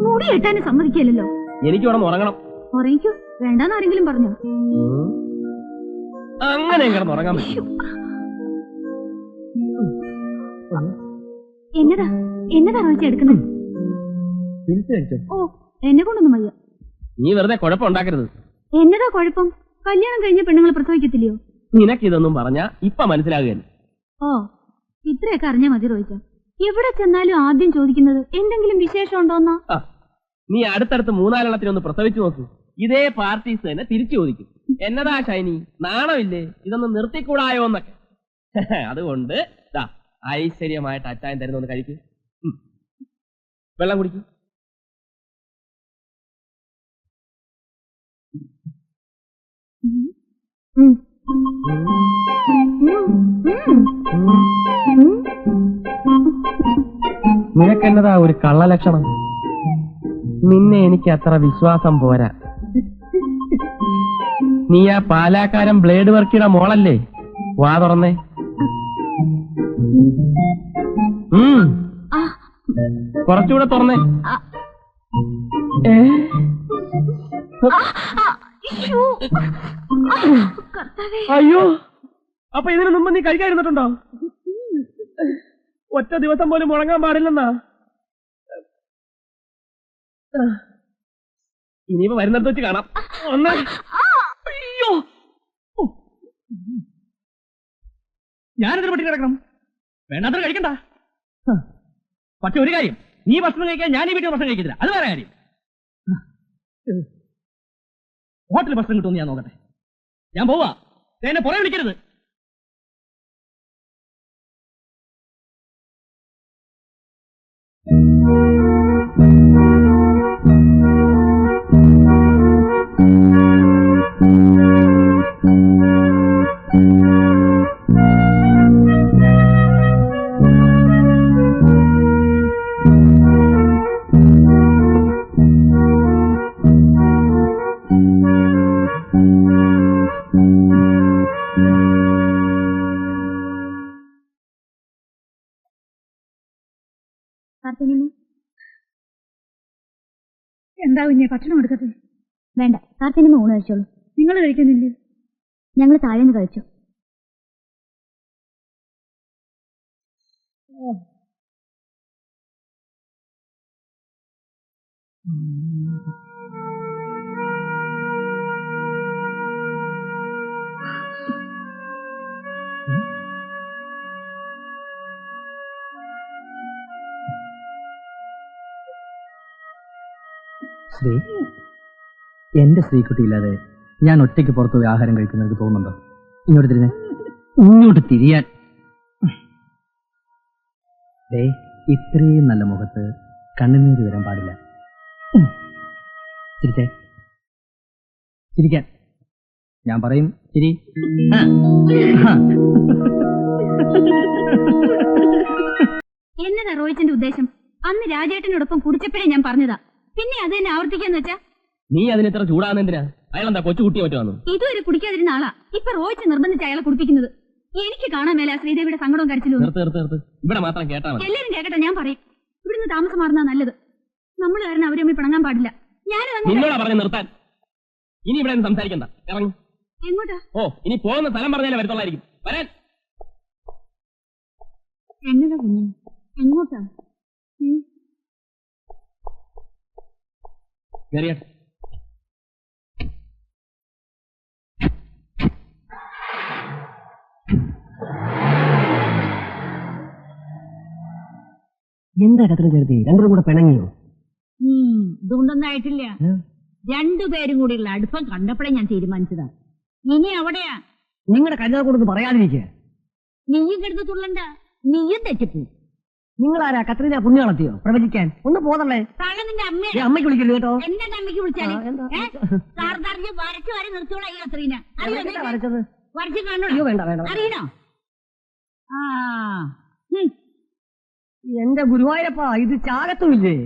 മുടി കെട്ടാനും സമ്മതിക്കില്ലല്ലോ. എനിക്ക് വേണം ഉറങ്ങണം. ഉറങ്ങിക്കോ, വേണ്ടാന്ന് ആരെങ്കിലും പറഞ്ഞോ? അങ്ങനെ കിടന്ന് ഉറങ്ങാൻ പറ്റും. എന്നതാ എന്നതാ റോയിച്ച എടുക്കുന്നത്? ഓ, എന്നെ കൊണ്ടൊന്നും വയ്യ. നീ വെറുതെ കുഴപ്പമുണ്ടാക്കരുത്. എന്നതാ കുഴപ്പം? കല്യാണം കഴിഞ്ഞ പെണ്ണുങ്ങൾ പ്രസവിക്കത്തില്ലയോ? നിനക്കിതൊന്നും പറഞ്ഞാ ഇപ്പൊ മനസ്സിലാകുകയല്ല. ഓ, ഇത്രയൊക്കെ അറിഞ്ഞാ മതി റോയിച്ച. എവിടെ ചെന്നാലും ആദ്യം ചോദിക്കുന്നത് എന്തെങ്കിലും വിശേഷം ഉണ്ടോന്നാ. നീ അടുത്തടുത്ത് 3-4 പ്രസവിച്ചു നോക്കൂ. ഇതേ പാർട്ടീസ് തന്നെ തിരിച്ചു ചോദിക്കും. എന്നതാ ഷൈനി, നാണമില്ലേ? ഇതൊന്നും നിർത്തിക്കൂടായോ എന്നൊക്കെ. അതുകൊണ്ട് ഐശ്വര്യമായിട്ട് അച്ചായൻ തരുന്നൊന്ന് കഴിക്കും. വെള്ളം കുടിക്കും. നിനക്കെന്നതാ ഒരു കള്ളലക്ഷണം? നിന്നെ എനിക്ക് അത്ര വിശ്വാസം പോരാ. നീ ആ പാലാക്കാരൻ ബ്ലേഡ് വർക്കിയുടെ മോളല്ലേ? വാ തുറന്നേ. കുറച്ചുകൂടെ തുറന്നേ. അയ്യോ, അപ്പൊ ഇതിനു മുമ്പ് നീ കഴിക്കാതിരുന്നിട്ടുണ്ടോ? ഒറ്റ ദിവസം പോലും മുടങ്ങാൻ പാടില്ലെന്നാ. ഇനിയിപ്പോ വരുന്നിടത്ത് വെച്ച് കാണാം. അയ്യോ, ഞാനിതിനെ പറ്റി കിടക്കണം. വേണ്ടാത്ര കഴിക്കണ്ട. പക്ഷെ ഒരു കാര്യം, നീ ഭക്ഷണം കഴിക്കാൻ ഞാൻ ഈ വീട്ടിൽ ഭക്ഷണം കഴിക്കത്തില്ല. അത് വേറെ കാര്യം. ഹോട്ടലിൽ ഭക്ഷണം കിട്ടുമെന്ന് ഞാൻ നോക്കട്ടെ. ഞാൻ പോവാ. എന്നെ പുറകെ വിളിക്കരുത്. എന്താ കുഞ്ഞെ, ഭക്ഷണം എടുക്കട്ടെ? വേണ്ട, കാർത്തിനിമ ഊണ് കഴിച്ചോളൂ. നിങ്ങൾ കഴിക്കുന്നില്ലേ? ഞങ്ങൾ താഴേന്ന് കഴിച്ചു. ശ്രീ, എന്റെ സ്ത്രീക്കുട്ടിയില്ലാതെ ഞാൻ ഒറ്റയ്ക്ക് പുറത്തുപോയി ആഹാരം കഴിക്കുന്ന എനിക്ക് തോന്നുന്നുണ്ടോ? ഇങ്ങോട്ട് തിരിഞ്ഞേ. ഇങ്ങോട്ട് തിരിയാൻ. ഇത്രയും നല്ല മുഖത്ത് കണ്ണുനീര് വരാൻ പാടില്ല. ചിരിച്ചേ, ചിരിക്കാൻ. ഞാൻ പറയും ചിരി. എന്നതാ റോയിച്ചന്റെ ഉദ്ദേശം? അന്ന് രാജേട്ടനോടൊപ്പം കുടിച്ചപ്പോഴേ ഞാൻ പറഞ്ഞതാ. പിന്നെ അത് തന്നെ ആവർത്തിക്കാന്ന് വെച്ചാ? നീ അതിനെത്ര ചൂടാകുന്നെന്തിനാ? അയാളെന്താ കൊച്ചുകുട്ടിയെ പറ്റുവാന്നു? ഇതുവരെ കുടിക്കാതിരുന്ന ആളാ ഇപ്പൊ റോയിച്ച് നിർബന്ധിച്ച് അയാളെ കുടിപ്പിക്കുന്നത്. എനിക്ക് കാണാൻ മേല ശ്രീദേവിയുടെ സങ്കടവും കരച്ചിലും. ഇവിടെ മാത്രം കേട്ടാ മതി. എല്ലാരും കേക്കട്ടെ, ഞാൻ പറയും. ഇവിടുന്ന് താമസം മാറുന്ന നല്ലത്. നമ്മൾ കാരണം അവരെ അമ്മ പിണങ്ങാൻ പാടില്ല. നിന്നോടാ പറഞ്ഞു നിർത്താൻ. ഇനി ഇവിടെ സംസാരിക്കണ്ട, ഇറങ്ങും. എങ്ങോട്ടാ? ഓ, ഇനി പോകുന്ന സ്ഥലം പറഞ്ഞാലേ വരത്തുള്ളായിരിക്കും. വരാൻ. എന്നതാ കുഞ്ഞു, എങ്ങോട്ടാ? കേറിയാട്ടെ. എന്താ കത്തിനെ ചേർത്തി? രണ്ടും കൂടെ പിണങ്ങിയോ? ഇതുകൊണ്ടൊന്നും ആയിട്ടില്ല. രണ്ടുപേരും കൂടിയുള്ള അടുപ്പം കണ്ടപ്പോഴേ ഞാൻ തീരുമാനിച്ചതാ. ഇനി അവിടെയാ. നിങ്ങളുടെ കല്യാണക്കൂടൊന്ന് പറയാതിരിക്കുക. നീയും കിടന്ന് തുള്ളണ്ട, നീയും തെറ്റിപ്പോ. നിങ്ങളാരാ കത്രീന പുണ്യാളത്തിയോ പ്രവചിക്കാൻ? ഒന്ന് പോതല്ലേ. നിന്റെ അമ്മയ്ക്ക് വിളിക്കരുത് കേട്ടോ. എന്റെ അമ്മയ്ക്ക് വിളിച്ചാലും വരച്ചു വരെ നിർത്തിയോളാ ഈ കത്രീന. വരച്ചത് വരച്ച് കാണോ? വേണ്ട വേണ്ട. അറിയണോ? എന്റെ ഗുരുവായൂരപ്പാ, ഇത് ചാകത്തുമില്ലേ?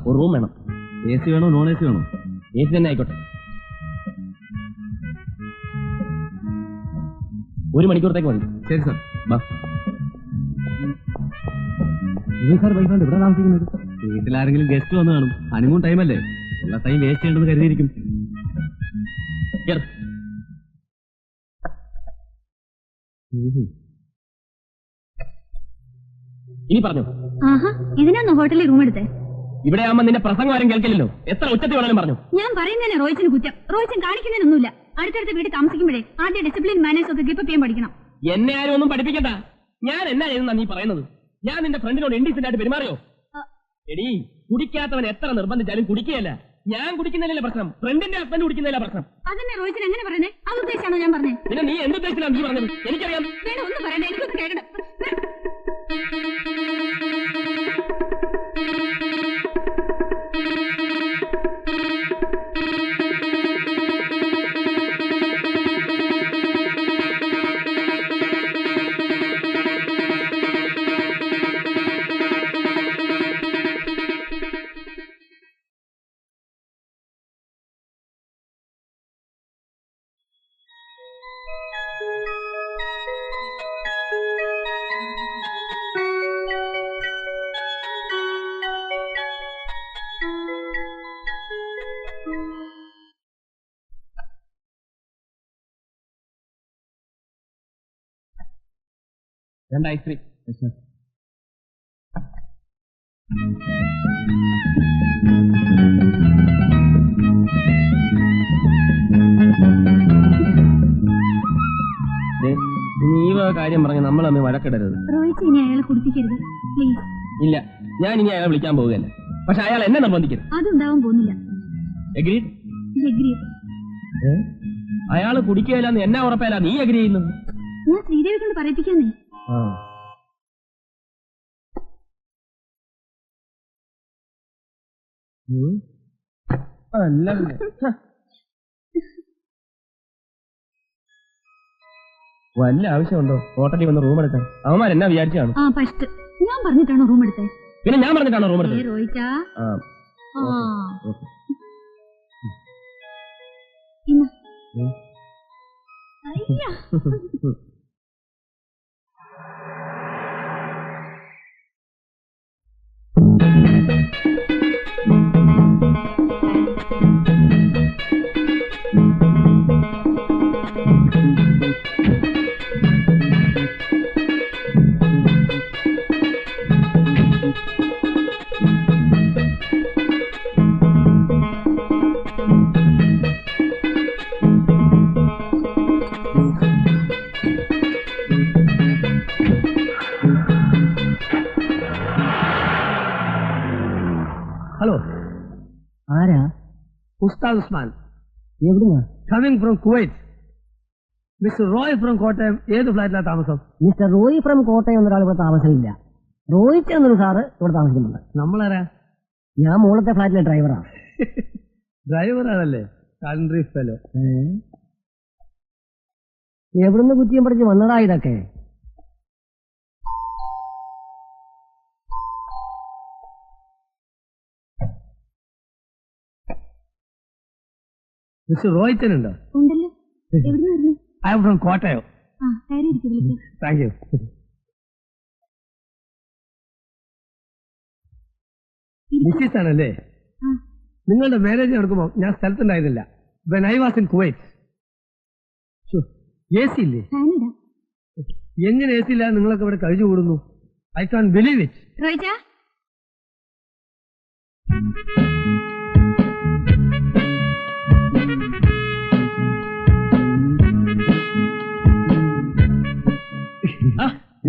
ഒരു റൂം വേണം. AC വേണോ നോൺ AC വേണോ? AC തന്നെ ആയിക്കോട്ടെ. 1 മണിക്കൂറത്തേക്ക് മതി. ശരി സാർ. സാർ വൈഫാണ്ട് ഇവിടെ താമസിക്കുന്നത്? വീട്ടിലാരെങ്കിലും ഗസ്റ്റ് വന്നു കാണും. ഹണിമൂൺ ടൈമല്ലേ, ഉള്ള ടൈം വേസ്റ്റ് ചെയ്യേണ്ടെന്ന് കരുതിയിരിക്കും. ഇനി പറഞ്ഞു. ആഹാ, ഇതിനാണോ ഹോട്ടലിൽ റൂം എടുത്തേ? ഇവിടെ ആവുമ്പോ നിന്റെ പ്രസംഗം ആരും കേൾക്കില്ലല്ലോ. എത്ര ഉച്ചത്തിൽ വേണമെങ്കിലും പറഞ്ഞു. ഞാൻ പറയുന്നതന്നെ റോയിച്ചിന് കുറ്റം. റോയിച്ചൻ കാണിക്കുന്നതിനൊന്നുമില്ല. അടുത്തടുത്ത് വീട്ടിൽ താമസിക്കുമ്പോഴേ ആദ്യം ഡിസിപ്ലിൻ മാനേഴ്സ് ഒക്കെ കീപ്പ് ചെയ്യാൻ പഠിക്കണം. എന്നെ ആരും ഒന്നും പഠിപ്പിക്കണ്ട. ഞാൻ എന്നാ ചെയ്യുന്ന നീ പറയുന്നത്? ഞാൻ നിന്റെ ഫ്രണ്ടിനോട് ഇൻഡീസെന്റ് ആയിട്ട് പെരുമാറിയോ? എടീ, കുടിക്കാത്തവൻ എത്ര നിർബന്ധിച്ചാലും കുടിക്കുകയല്ല. ഞാൻ കുടിക്കുന്നതിലല്ല പ്രശ്നം, ഫ്രണ്ടിന്റെ ഹസ്ബൻഡ് കുടിക്കുന്നതില്ല പ്രശ്നം. അതന്നെ റോയിച്ചൻ എങ്ങനെ പറഞ്ഞേ? അത് ഉദ്ദേശിച്ചാണോ ഞാൻ പറഞ്ഞേ? പിന്നെ നീ എന്തുദ്ദേശിച്ചാണ് നീ പറഞ്ഞത്? എനിക്കറിയാം. വേണ്ട, ഒന്നും പറയണ്ട, എനിക്കൊന്ന് കേൾക്കണം. രണ്ട് ഐസ്ക്രീം. നീ കാര്യം പറഞ്ഞ് നമ്മൾ തമ്മിൽ വഴക്കിടരുത്. റോയിച്ച് ഇനി അയാളെ കുടിപ്പിക്കരുത് പ്ലീസ്. ഇല്ല, ഞാൻ ഇനി അയാളെ വിളിക്കാൻ പോവുകയല്ല. പക്ഷെ അയാൾ എന്നെ നിർബന്ധിക്കരുത്. അതുണ്ടാവാൻ പോകുന്നില്ല. എഗ്രീഡ്? അയാള് കുടിക്കുകയില്ലെന്ന് എന്നാ ഉറപ്പല്ല നീ അഗ്രി ചെയ്യുന്നത്? ഞാൻ ശ്രീദേവി കൊണ്ട് പറയിപ്പിക്കാന്നേ. വല്ല ആവശ്യമുണ്ടോ ഹോട്ടലിൽ വന്ന് റൂം എടുക്കാൻ? അവന്മാർ എന്നാ വിചാരിച്ചാണ്? ഞാൻ പറഞ്ഞിട്ടാണോ റൂം എടുത്തേ? പിന്നെ ഞാൻ പറഞ്ഞിട്ടാണോ റൂം എടുത്തത്? റോയിച്ചാ ഹലോ, ആരാ? ഉസ്താദ് ഉസ്മാൻ. എവിടുന്നാ? Coming from Kuwait. Mister Roy from Kottayam ഏത് ഫ്ലാറ്റിലാണ് താമസം? മിസ്റ്റർ റോയ് ഫ്രം കോട്ടയം എന്നൊരാൾ ഇവിടെ താമസമില്ല. റോയിച്ച് എന്നൊരു സാറ് ഇവിടെ താമസിക്കുന്നുണ്ട്. നമ്മളാരാ? ഞാൻ മുകളത്തെ ഫ്ലാറ്റിലെ ഡ്രൈവറാണ്. ഡ്രൈവറാണല്ലേ? Country fellow. എവിടുന്ന് കുറ്റിയും പഠിച്ച് വന്നതാ ഇതൊക്കെ? മിസ്റ്റർ റോയിച്ചൻ ഉണ്ടോ? ഉണ്ടല്ലോ. എവിടുന്നായിരുന്നു? I am from Kottayam. Thank you. Mrs ആണല്ലേ? നിങ്ങളുടെ മാരേജ് നടക്കുമ്പോൾ ഞാൻ സ്ഥലത്തുണ്ടായിരുന്നില്ല. When I was in Kuwait. AC ഇല്ലേ? എങ്ങനെ AC ഇല്ല നിങ്ങളൊക്കെ ഇവിടെ കഴിഞ്ഞു കൂടുന്നു? I can believe it.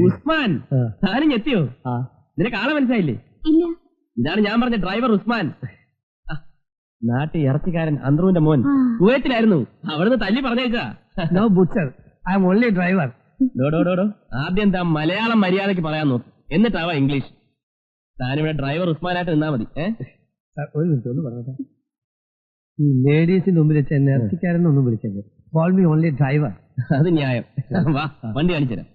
Usman, താനും എത്തിയോ? നിനക്ക് ആളെ മനസ്സിലായില്ലേ? ഇല്ല. ഇതാണ് ഞാൻ പറഞ്ഞ ഡ്രൈവർ ഉസ്മാൻ. നാട്ടിൽ ഇറച്ചിക്കാരൻ അന്ത്രുവിന്റെ മോൻ കുവൈത്തിലായിരുന്നു. അവിടുന്ന് തല്ലി പറഞ്ഞേച്ചാ. No butcher, I am only driver. ഡോ ആദ്യം താൻ മലയാളം മര്യാദയ്ക്ക് പറയാൻ നോക്ക്, എന്നിട്ടാവാ ഇംഗ്ലീഷ്. താനിവിടെ ഡ്രൈവർ ഉസ്മാനായിട്ട് നിന്നാ മതി. ഒരു മിനിറ്റ് ഒന്ന് പറഞ്ഞോ. ഈ ലേഡീസിന്റെ മുമ്പിൽ വെച്ച് എന്നെ ഇറച്ചിക്കാരെന്നൊന്നും വിളിക്കരുത്. Call me only driver. അത് ന്യായം. വാ, വണ്ടി കാണിച്ചുതരാം.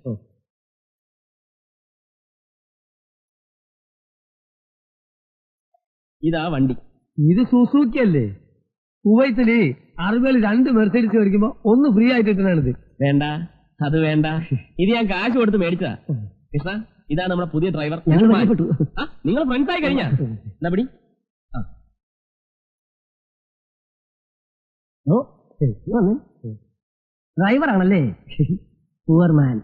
ഇതാ വണ്ടി. ഇത് സുസൂക്കി അല്ലേ? കുവൈത്തില് അറബികൾ 2 മെർസൈഡീസ് മേടിക്കുമ്പോ 1 ഫ്രീ ആയിട്ട് കിട്ടണത്. വേണ്ട, അത് വേണ്ട. ഇത് ഞാൻ കാശ് കൊടുത്ത് മേടിച്ചതാ. കൃഷ്ണ, ഇതാ നമ്മുടെ പുതിയ ഡ്രൈവർ. നിങ്ങൾ ഫ്രണ്ട്സ് ആയി കഴിഞ്ഞാ എന്നാ പിടി. ഡ്രൈവറാണല്ലേ? പൂവർമാൻ.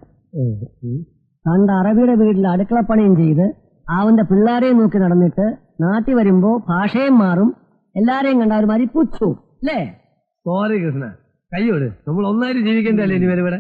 പണ്ട് അറബിയുടെ വീട്ടിൽ അടുക്കളപ്പണിയും ചെയ്ത് അവന്റെ പിള്ളേരെയും നോക്കി നടന്നിട്ട് നാട്ടിൽ വരുമ്പോ ഭാഷയും മാറും, എല്ലാരെയും കണ്ട ഒരു മാതിരി പുച്ചു അല്ലേ? സോറി കൃഷ്ണ, കയ്യോട്. നമ്മൾ ഒന്നായിട്ട് ജീവിക്കേണ്ടല്ലേ ഇനി വരെ ഇവിടെ.